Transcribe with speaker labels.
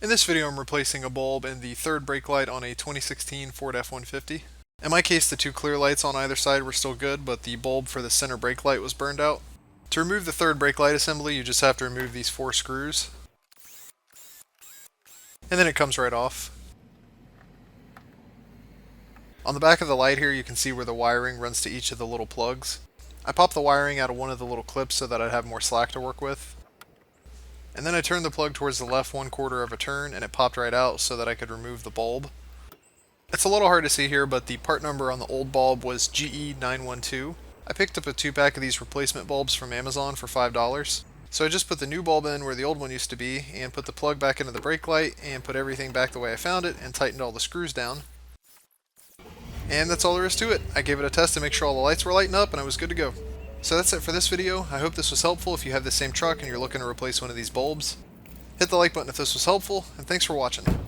Speaker 1: In this video I'm replacing a bulb in the third brake light on a 2016 Ford F150. In my case the two clear lights on either side were still good, but the bulb for the center brake light was burned out. To remove the third brake light assembly you just have to remove these 4 screws. And then it comes right off. On the back of the light here you can see where the wiring runs to each of the little plugs. I popped the wiring out of one of the little clips so that I'd have more slack to work with. And then I turned the plug towards the left 1/4 of a turn and it popped right out so that I could remove the bulb. It's a little hard to see here, but the part number on the old bulb was GE912. I picked up a 2-pack of these replacement bulbs from Amazon for $5. So I just put the new bulb in where the old one used to be and put the plug back into the brake light and put everything back the way I found it and tightened all the screws down. And that's all there is to it. I gave it a test to make sure all the lights were lighting up and I was good to go. So that's it for this video. I hope this was helpful if you have the same truck and you're looking to replace one of these bulbs. Hit the like button if this was helpful, and thanks for watching.